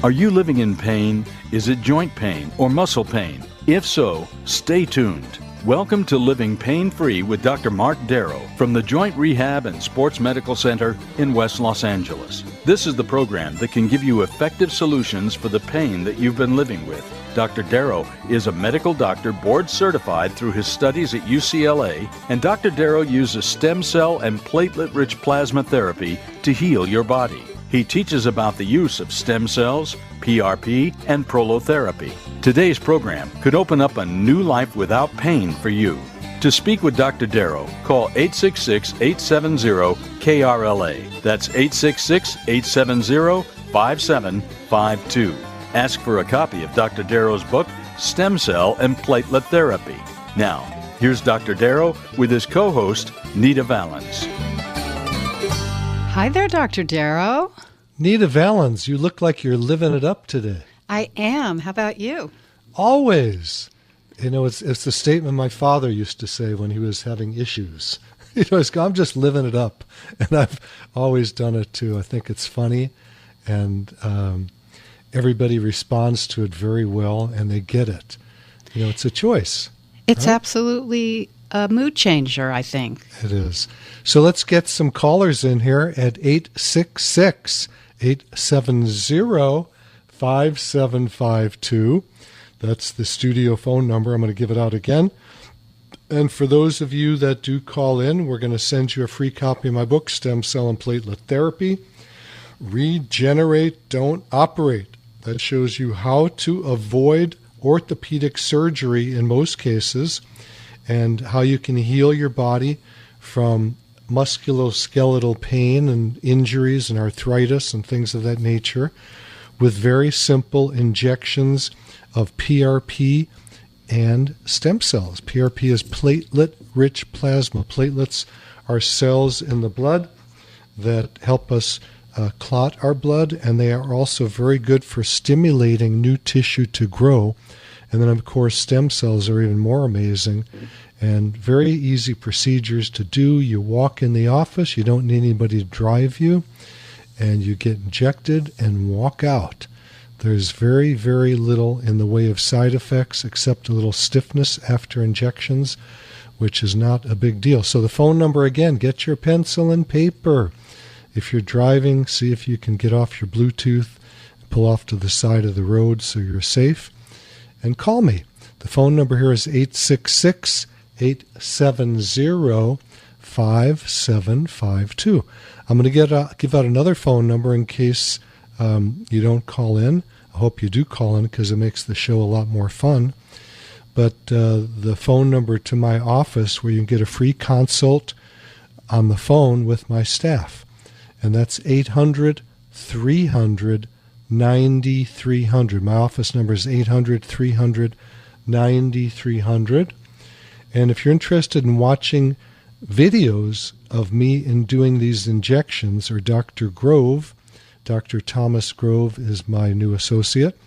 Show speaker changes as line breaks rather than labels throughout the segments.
Are you living in pain? Is it joint pain or muscle pain? If so, stay tuned. Welcome to Living Pain-Free with Dr. Marc Darrow from the Joint Rehab and Sports Medical Center in West Los Angeles. This is the program that can give you effective solutions for the pain that you've been living with. Dr. Darrow is a medical doctor board certified through his studies at UCLA, and Dr. Darrow uses stem cell and platelet-rich plasma therapy to heal your body. He teaches about the use of stem cells, PRP, and prolotherapy. Today's program could open up a new life without pain for you. To speak with Dr. Darrow, call 866-870-KRLA. That's 866-870-5752. Ask for a copy of Dr. Darrow's book, Stem Cell and Platelet Therapy. Now, here's Dr. Darrow with his co-host, Nita Valens.
Hi there, Dr. Darrow.
Nita Valens, you look like you're living it up today.
I am. How about you?
Always. You know, it's the statement my father used to say when he was having issues. He always go, I'm just living it up. And I've always done it too. I think it's funny, and everybody responds to it very well, and they get it. You know, it's a choice.
It's
right?
Absolutely a mood changer, I think.
It is. So let's get some callers in here at 866-870-5752. That's the studio phone number. I'm going to give it out again. And for those of you that do call in, we're going to send you a free copy of my book, Stem Cell and Platelet Therapy. Regenerate, don't operate. That shows you how to avoid orthopedic surgery in most cases, and how you can heal your body from musculoskeletal pain and injuries and arthritis and things of that nature with very simple injections of PRP and stem cells. PRP is platelet-rich plasma. Platelets are cells in the blood that help us clot our blood, and they are also very good for stimulating new tissue to grow. And then, of course, stem cells are even more amazing and very easy procedures to do. You walk in the office, you don't need anybody to drive you, and you get injected and walk out. There's very, very little in the way of side effects except a little stiffness after injections, which is not a big deal. So the phone number again, get your pencil and paper. If you're driving, see if you can get off your Bluetooth, pull off to the side of the road so you're safe, and call me. The phone number here is 866-870-5752. I'm going to give out another phone number in case you don't call in. I hope you do call in because it makes the show a lot more fun. But the phone number to my office where you can get a free consult on the phone with my staff. And that's 800-300-9300. My office number is 800-300-9300. And if you're interested in watching videos of me in doing these injections, or Dr. Grove, Dr. Thomas Grove is my new associate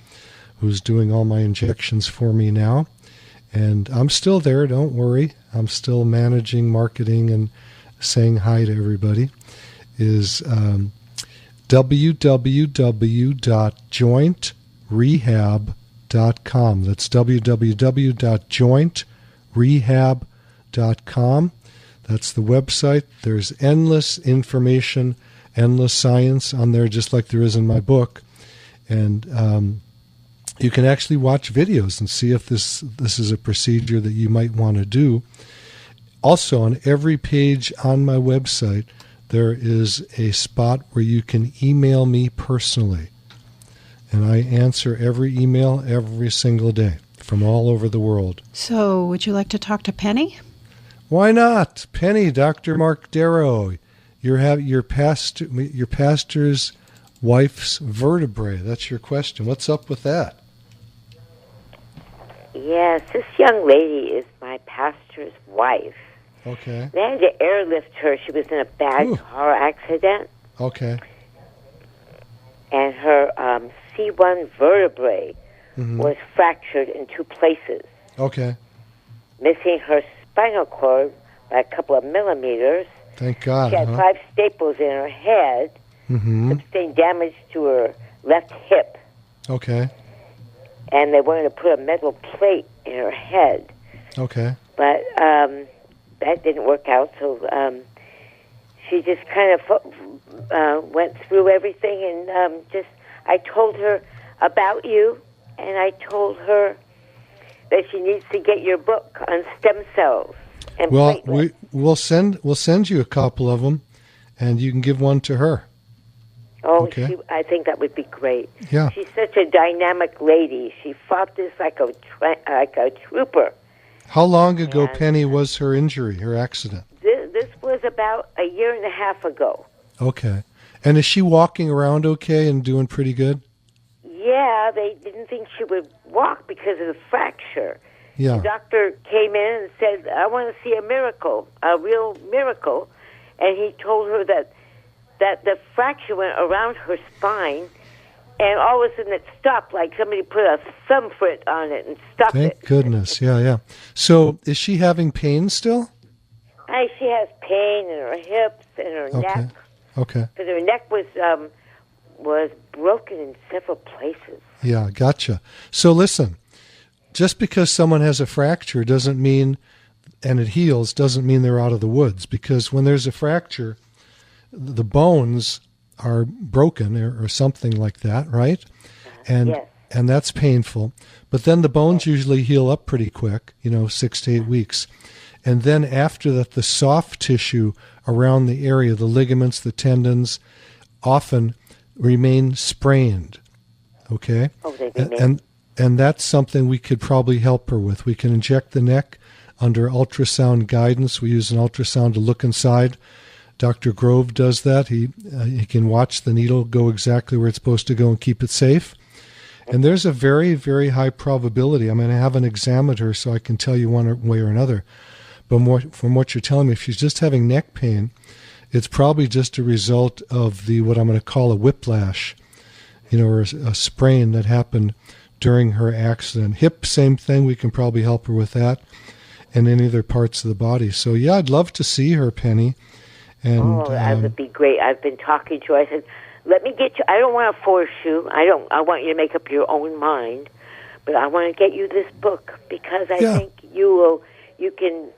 who's doing all my injections for me now. And I'm still there, don't worry. I'm still managing marketing and saying hi to everybody. Is www.jointrehab.com. That's www.jointrehab.com. That's the website. There's endless information, endless science on there, just like there is in my book. And you can actually watch videos and see if this is a procedure that you might want to do. Also, on every page on my website, there is a spot where you can email me personally. And I answer every email every single day from all over the world.
So, would you like to talk to Penny?
Why not? Penny, Dr. Marc Darrow, your pastor's wife's vertebrae. That's your question. What's up with that?
Yes, this young lady is my pastor's wife.
Okay.
They had to airlift her. She was in a bad car accident.
Okay.
And her C1 vertebrae was fractured in 2 places.
Okay.
Missing her spinal cord by a couple of millimeters.
Thank God.
She had 5 staples in her head. Sustained damage to her left hip.
Okay.
And they wanted to put a metal plate in her head.
Okay.
But that didn't work out, so she just kind of went through everything, and I told her about you, and I told her that she needs to get your book on stem cells and platelets.
we'll send you a couple of them, and you can give one to her.
Oh,
okay.
I think that would be great.
Yeah.
She's such a dynamic lady. She fought this like a trooper.
How long ago, Penny, was her injury, her accident?
This was about a year and a half ago.
Okay. And is she walking around okay and doing pretty good?
Yeah, they didn't think she would walk because of the fracture.
Yeah.
The doctor came in and said, I want to see a miracle, a real miracle. And he told her that the fracture went around her spine, and all of a sudden it stopped, like somebody put a thumbprint on it and stopped it.
Thank goodness, yeah. So is she having pain still?
She has pain in her hips and her neck.
Okay.
Because her neck was broken in several places.
Yeah, gotcha. So listen, just because someone has a fracture doesn't mean, and it heals, doesn't mean they're out of the woods. Because when there's a fracture, the bones are broken or something like that, right? And
yes.
And that's painful. But then the bones usually heal up pretty quick, 6 to 8 weeks. And then after that, the soft tissue around the area, the ligaments, the tendons, often remain sprained. Okay?
Oh, they remain.
And that's something we could probably help her with. We can inject the neck under ultrasound guidance. We use an ultrasound to look inside. Dr. Grove does that. He can watch the needle go exactly where it's supposed to go and keep it safe. And there's a very, very high probability. I haven't examined her, so I can tell you one way or another. But from what you're telling me, if she's just having neck pain, it's probably just a result of what I'm going to call a whiplash, or a sprain that happened during her accident. Hip, same thing. We can probably help her with that, and any other parts of the body. So, yeah, I'd love to see her, Penny. And,
that would be great. I've been talking to her. I said, let me get you. I don't want to force you. I want you to make up your own mind. But I want to get you this book because I think you will. You can.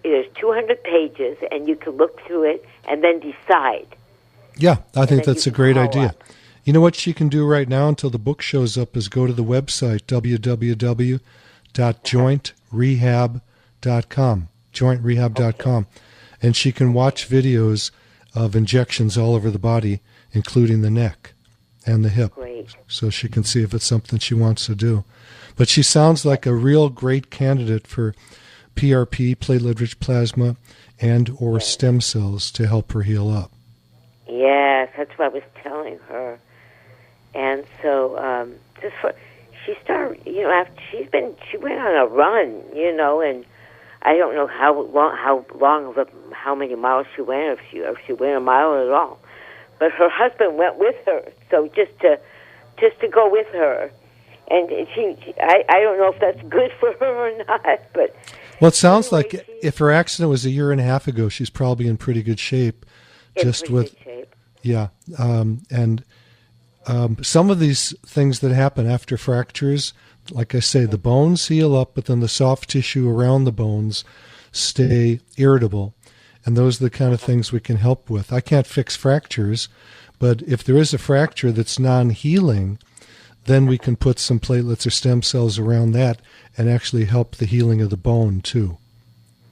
There's 200 pages, and you can look through it and then decide.
Yeah, I think that's a great idea.
Up.
You know what she can do right now until the book shows up is go to the website, www.jointrehab.com, jointrehab.com, and she can watch videos of injections all over the body, including the neck and the hip.
Great.
So she can see if it's something she wants to do. But she sounds like a real great candidate for PRP, platelet-rich plasma, and or stem cells to help her heal up.
Yes, that's what I was telling her. And so, she started, after she went on a run, and I don't know how many miles she went, if she went a mile at all. But her husband went with her, so just to go with her. And I don't know if that's good for her or not, but...
Well, it sounds like if her accident was a year and a half ago, she's probably in pretty good shape.
Good shape.
Yeah. And some of these things that happen after fractures, like I say, the bones heal up, but then the soft tissue around the bones stay irritable. And those are the kind of things we can help with. I can't fix fractures, but if there is a fracture that's non-healing, then we can put some platelets or stem cells around that and actually help the healing of the bone, too.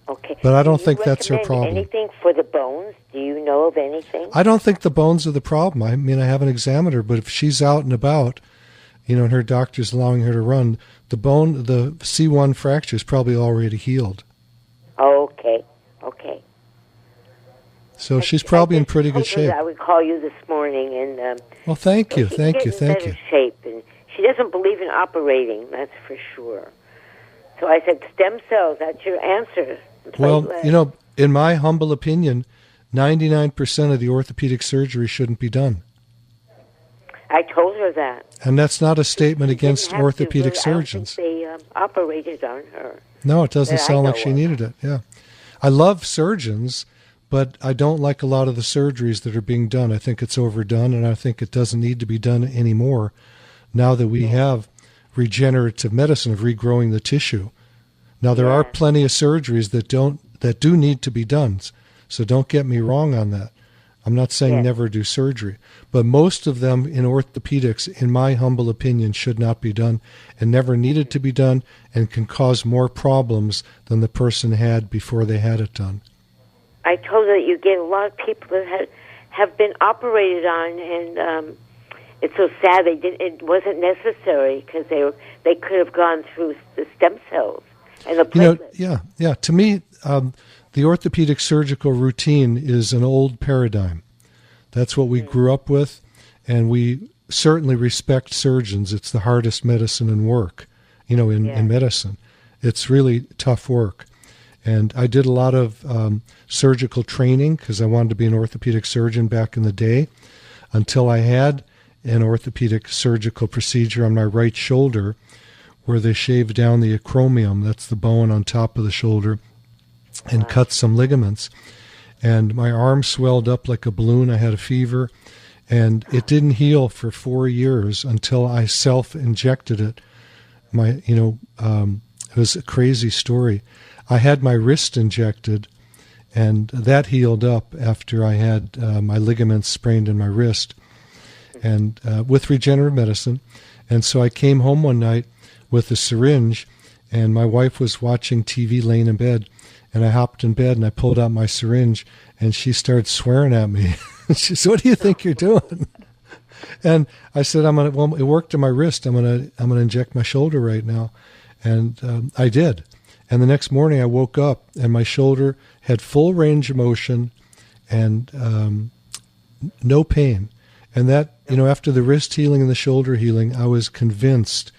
Okay.
But I don't think that's her problem.
Anything for the bones? Do you know of anything?
I don't think the bones are the problem. I haven't examined her, but if she's out and about, and her doctor's allowing her to run, the C1 fracture is probably already healed.
Oh, okay.
So she's probably in pretty good shape.
I would call you this morning, and
well, thank you.
She's in better shape, and she doesn't believe in operating. That's for sure. So I said, stem cells. That's your answer.
Well, in my humble opinion, 99% of the orthopedic surgery shouldn't be done.
I told her that.
And that's not a statement against orthopedic surgeons.
I don't think they operated on her.
No, it doesn't sound like she needed it. Yeah, I love surgeons, but I don't like a lot of the surgeries that are being done. I think it's overdone, and I think it doesn't need to be done anymore now that we have regenerative medicine of regrowing the tissue. Now, there are plenty of surgeries that do need to be done, so don't get me wrong on that. I'm not saying never do surgery, but most of them in orthopedics, in my humble opinion, should not be done and never needed to be done and can cause more problems than the person had before they had it done.
I told her that you get a lot of people that have been operated on, and it's so sad it wasn't necessary because they could have gone through the stem cells and the platelets.
Yeah. To me, the orthopedic surgical routine is an old paradigm. That's what we grew up with, and we certainly respect surgeons. It's the hardest medicine in work, in medicine. It's really tough work. And I did a lot of surgical training because I wanted to be an orthopedic surgeon back in the day until I had an orthopedic surgical procedure on my right shoulder where they shaved down the acromion, that's the bone on top of the shoulder, and cut some ligaments. And my arm swelled up like a balloon. I had a fever, and it didn't heal for 4 years until I self-injected it. It was a crazy story. I had my wrist injected, and that healed up after I had my ligaments sprained in my wrist, and with regenerative medicine. And so I came home one night with a syringe, and my wife was watching TV laying in bed, and I hopped in bed and I pulled out my syringe, and she started swearing at me. She said, "What do you think you're doing?" And I said, it worked in my wrist. I'm gonna inject my shoulder right now. And I did. And the next morning I woke up and my shoulder had full range of motion and no pain. And that, after the wrist healing and the shoulder healing, I was convinced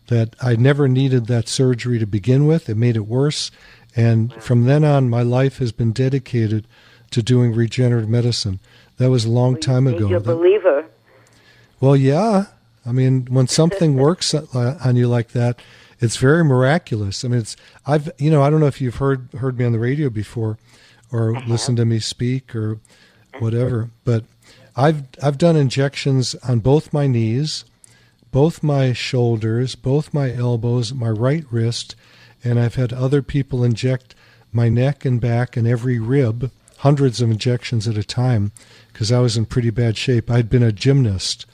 that I never needed that surgery to begin with. It made it worse. And from then on, my life has been dedicated to doing regenerative medicine. That was a long time ago.
You're a believer.
Well, yeah. I mean, when something works on you like that, it's very miraculous. I mean, I don't know if you've heard me on the radio before or listened to me speak or whatever, but I've done injections on both my knees, both my shoulders, both my elbows, my right wrist, and I've had other people inject my neck and back and every rib, hundreds of injections at a time, because I was in pretty bad shape. I'd been a gymnast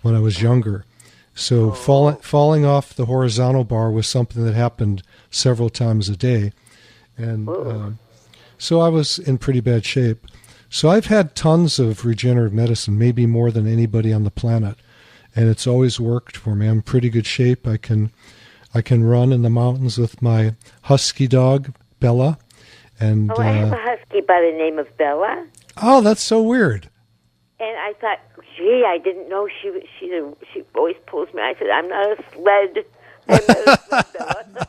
when I was younger. So falling off the horizontal bar was something that happened several times a day. And so I was in pretty bad shape. So I've had tons of regenerative medicine, maybe more than anybody on the planet. And it's always worked for me. I'm in pretty good shape. I can run in the mountains with my husky dog, Bella. And
I have a husky by the name of Bella.
Oh, that's so weird.
And I thought, gee, I didn't know she always pulls me. I said, I'm not a sled. I'm not a sled, Bella.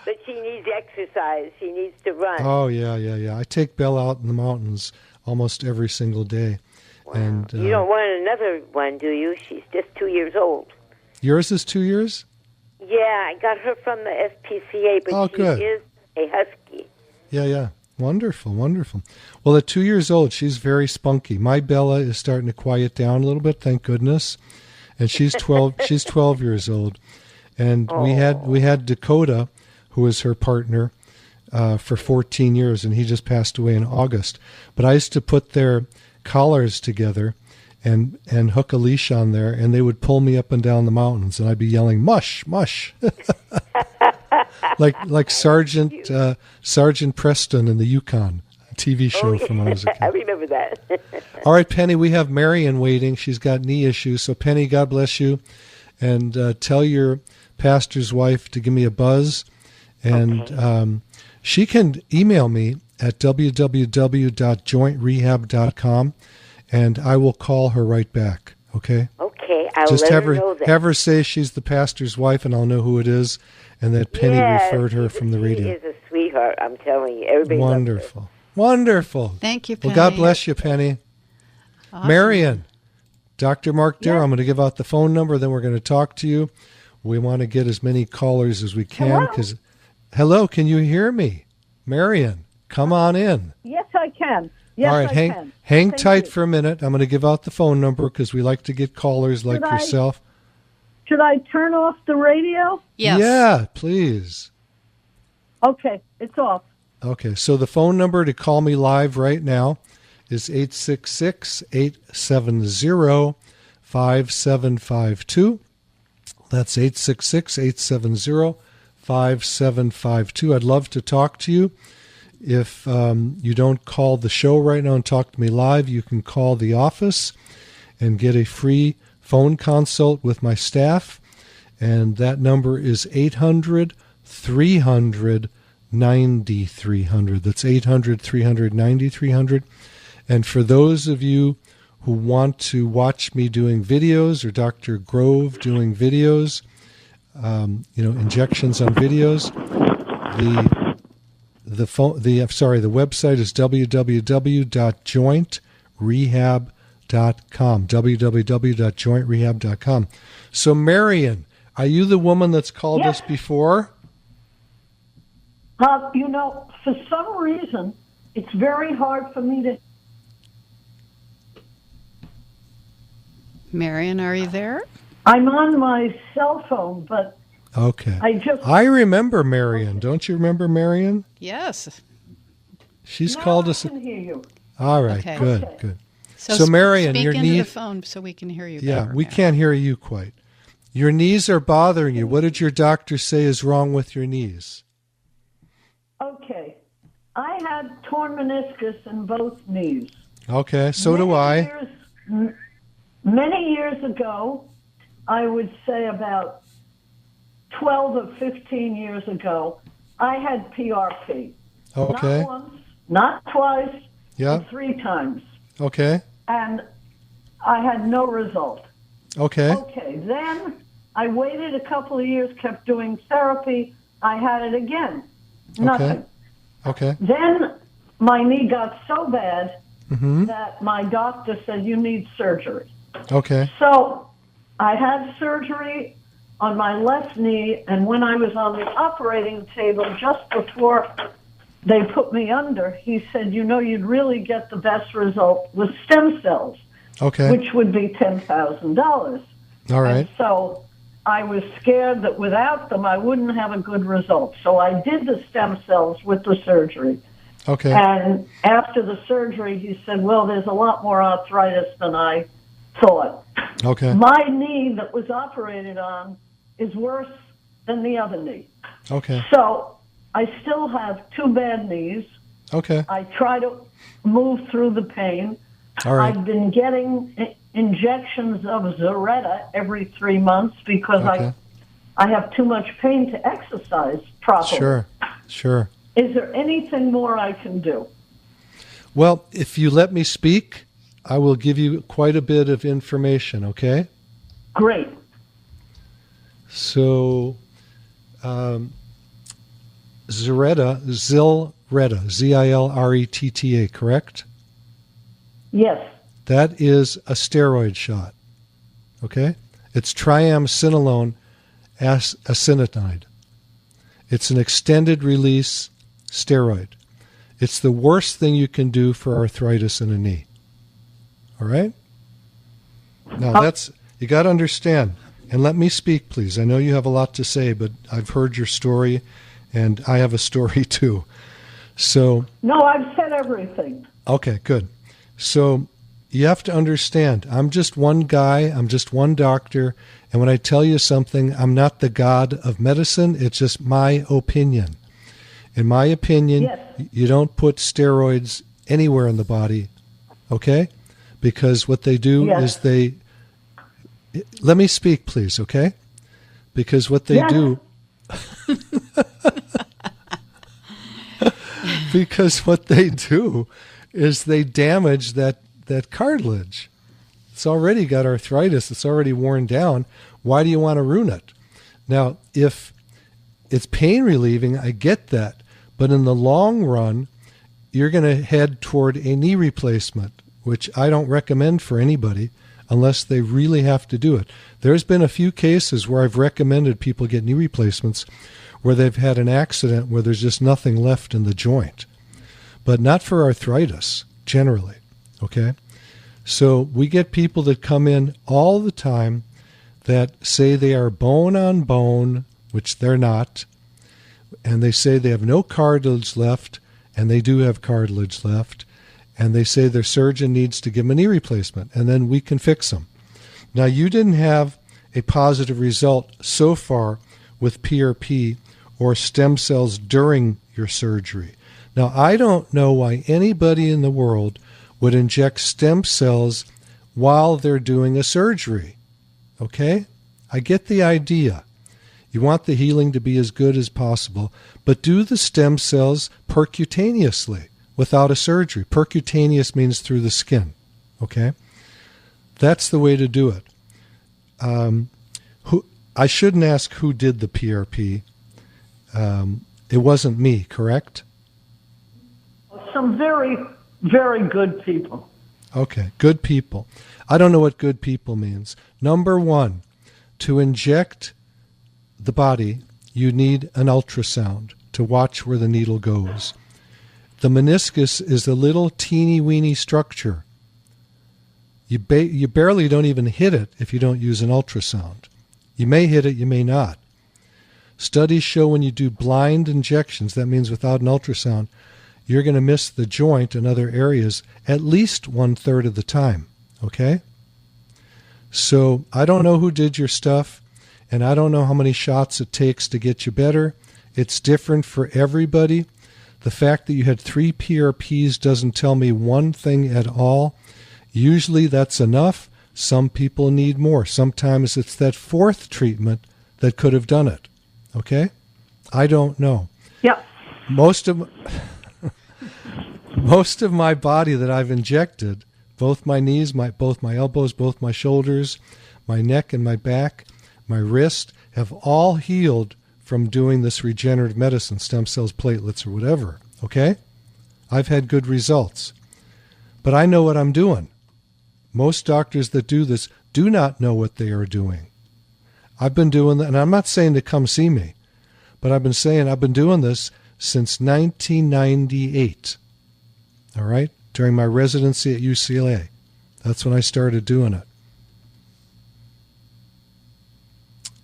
But she needs exercise. She needs to run.
Oh, yeah. I take Bella out in the mountains almost every single day.
Wow.
And
you don't want another one, do you? She's just 2 years old.
Yours is 2 years?
Yeah, I got her from the SPCA, but she is a husky.
Yeah. Wonderful. Well, at 2 years old, she's very spunky. My Bella is starting to quiet down a little bit, thank goodness. And she's 12. She's 12 years old. And we had Dakota, who was her partner, for 14 years, and he just passed away in August. But I used to put their collars together and hook a leash on there, and they would pull me up and down the mountains, and I'd be yelling, "Mush, mush." like Sergeant Preston in the Yukon, a TV show from when I was a kid.
I remember that.
All right, Penny, we have Marion waiting. She's got knee issues. So, Penny, God bless you. And tell your pastor's wife to give me a buzz. And she can email me at www.jointrehab.com, and I will call her right back, okay?
Okay, I'll
just
let her know that.
Have her say she's the pastor's wife, and I'll know who it is, and that Penny referred her from the radio.
She is a sweetheart, I'm telling you. Everybody
Wonderful.
loves her.
Wonderful. Thank you, Penny.
Well, God bless you, Penny.
Awesome.
Marion, Dr. Marc Darrow, I'm going to give out the phone number, then we're going to talk to you. We want to get as many callers as we can. Hello, can you hear me? Marion, Come on in.
Yes, I can. Yes,
All right,
I
hang
can.
hang
Thank
tight
you.
for a minute. I'm going to give out the phone number because we like to get callers like yourself.
Should I turn off the radio?
Yes.
Yeah, please.
Okay, it's off.
Okay, so the phone number to call me live right now is 866-870-5752. That's 866-870-5752. I'd love to talk to you. If you don't call the show right now and talk to me live, you can call the office and get a free phone consult with my staff. And that number is 800-300-9300. That's 800-300-9300. And for those of you who want to watch me doing videos or Dr. Grove doing videos, injections on videos, the website is www.jointrehab.com. www.jointrehab.com. So, Marion, are you the woman that's called us before?
For some reason, it's very hard for me to.
Marion, are you there?
I'm on my cell phone, but
okay.
I
remember Marion. Don't you remember Marion?
Yes.
She's called us.
I can hear you.
All right,
Okay.
good.
So
Marion,
speak
your
into
knee.
the phone so we can hear you.
Yeah,
better,
we
Marion.
can't hear you quite. Your knees are bothering you. What did your doctor say is wrong with your knees?
Okay. I had torn meniscus in both knees.
Okay, so do I.
Many years ago, I would say about 12 or 15 years ago, I had PRP.
Okay.
Not once, not twice,
Yeah.
but 3 times.
Okay.
And I had no result.
Okay.
Okay, then I waited a couple of years, kept doing therapy. I had it again. Nothing.
Okay.
Then my knee got so bad
Mm-hmm.
that my doctor said, you need surgery.
Okay.
So I had surgery on my left knee, and when I was on the operating table just before they put me under, he said, you'd really get the best result with stem cells,
Okay.
which would be $10,000.
All right.
And so I was scared that without them, I wouldn't have a good result. So I did the stem cells with the surgery.
Okay.
And after the surgery, he said, well, there's a lot more arthritis than I thought.
Okay.
My knee that was operated on is worse than the other knee.
Okay.
So I still have 2 bad knees.
Okay.
I try to move through the pain.
All right.
I've been getting injections of Zeretta every 3 months because
Okay.
I have too much pain to exercise properly.
Sure.
Is there anything more I can do?
Well, if you let me speak, I will give you quite a bit of information, okay?
Great.
So, Zilretta, Zilretta, correct?
Yes.
That is a steroid shot, okay? It's triamcinolone acetonide. It's an extended release steroid. It's the worst thing you can do for arthritis in a knee. All right? Now you got to understand, and let me speak, please. I know you have a lot to say, but I've heard your story, and I have a story too. So.
No, I've said everything.
Okay, good. So you have to understand, I'm just one guy, I'm just one doctor, and when I tell you something, I'm not the god of medicine, it's just my opinion. In my opinion,
Yes.
You don't put steroids anywhere in the body, okay? Because what they do
Yes.
is let me speak, please, okay? Because what they
Yes.
do... Because what they do is they damage that cartilage. It's already got arthritis. It's already worn down. Why do you want to ruin it? Now, if it's pain relieving, I get that. But in the long run, you're going to head toward a knee replacement, which I don't recommend for anybody unless they really have to do it. There's been a few cases where I've recommended people get knee replacements where they've had an accident where there's just nothing left in the joint. but not for arthritis, generally, okay? So we get people that come in all the time that say they are bone on bone, which they're not, and they say they have no cartilage left, and they do have cartilage left, and they say their surgeon needs to give them a knee replacement, and then we can fix them. Now, you didn't have a positive result so far with PRP or stem cells during your surgery. Now, I don't know why anybody in the world would inject stem cells while they're doing a surgery. Okay? I get the idea. You want the healing to be as good as possible, but do the stem cells percutaneously without a surgery. Percutaneous means through the skin. Okay? That's the way to do it. I shouldn't ask who did the PRP. It wasn't me, correct?
Some very, very good people.
Okay, good people. I don't know what good people means. Number one, to inject the body, you need an ultrasound to watch where the needle goes. The meniscus is a little teeny-weeny structure. You barely don't even hit it if you don't use an ultrasound. You may hit it, you may not. Studies show when you do blind injections, that means without an ultrasound, you're going to miss the joint and other areas at least 1/3 of the time, okay? So I don't know who did your stuff, and I don't know how many shots it takes to get you better. It's different for everybody. The fact that you had 3 PRPs doesn't tell me one thing at all. Usually that's enough. Some people need more. Sometimes it's that 4th treatment that could have done it. Okay? I don't know.
Yeah.
Most of my body that I've injected, both my knees, both my elbows, both my shoulders, my neck and my back, my wrist, have all healed from doing this regenerative medicine, stem cells, platelets, or whatever. Okay? I've had good results. But I know what I'm doing. Most doctors that do this do not know what they are doing. I've been doing that, and I'm not saying to come see me, but I've been saying I've been doing this since 1998. All right? During my residency at UCLA. That's when I started doing it.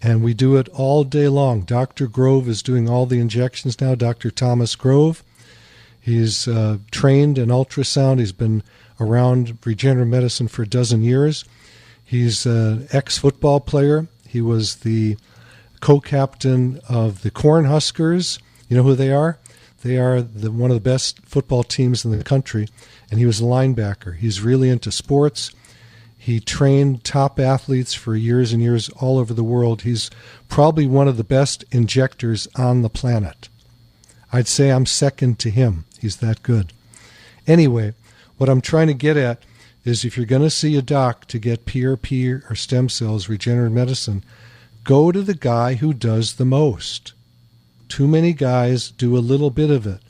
And we do it all day long. Dr. Grove is doing all the injections now, Dr. Thomas Grove. He's trained in ultrasound. He's been around regenerative medicine for a dozen years. He's an ex-football player. He was the co-captain of the Cornhuskers. You know who they are? They are one of the best football teams in the country, and he was a linebacker. He's really into sports. He trained top athletes for years and years all over the world. He's probably one of the best injectors on the planet. I'd say I'm second to him. He's that good. Anyway, what I'm trying to get at is if you're going to see a doc to get PRP or stem cells, regenerative medicine, go to the guy who does the most. Too many guys do a little bit of it.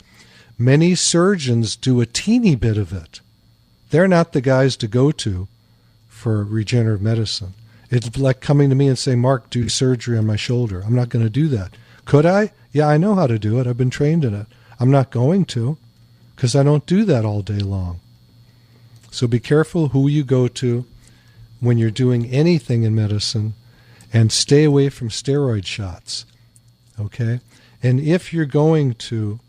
Many surgeons do a teeny bit of it. They're not the guys to go to for regenerative medicine. It's like coming to me and saying, Mark, do surgery on my shoulder. I'm not going to do that. Could I? Yeah, I know how to do it. I've been trained in it. I'm not going to because I don't do that all day long. So be careful who you go to when you're doing anything in medicine, and stay away from steroid shots. Okay? And if you're going to,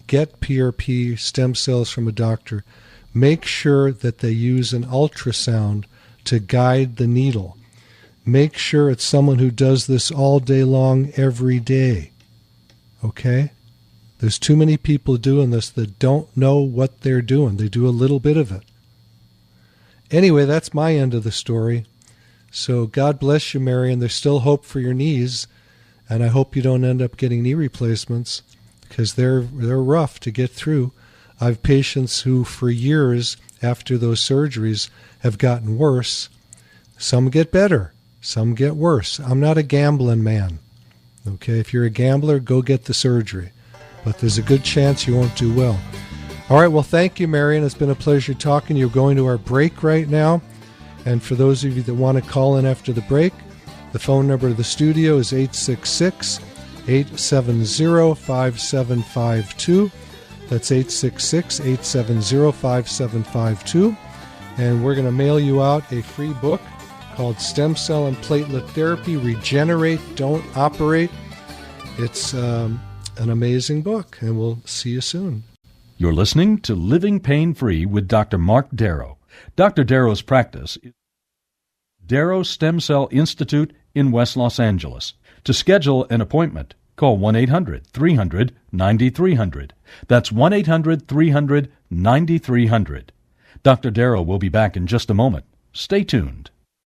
get PRP stem cells from a doctor, make sure that they use an ultrasound to guide the needle. Make sure it's someone who does this all day long, every day. Okay? There's too many people doing this that don't know what they're doing. They do a little bit of it. Anyway, that's my end of the story. So God bless you, Marion. There's still hope for your knees, and I hope you don't end up getting knee replacements because they're rough to get through. I have patients who, for years after those surgeries, have gotten worse. Some get better. Some get worse. I'm not a gambling man. Okay, if you're a gambler, go get the surgery. But there's a good chance you won't do well. All right, well, thank you, Marion. It's been a pleasure talking. You're going to our break right now. And for those of you that want to call in after the break, the phone number to the studio is 870-5752. That's 866-870-5752. And we're going to mail you out a free book called Stem Cell and Platelet Therapy, Regenerate, Don't Operate. It's an amazing book, and we'll see you soon.
You're listening to Living Pain-Free with Dr. Marc Darrow. Dr. Darrow's practice is Darrow Stem Cell Institute in West Los Angeles. To schedule an appointment, call 1-800-300-9300. That's 1-800-300-9300. Dr. Darrow will be back in just a moment. Stay tuned.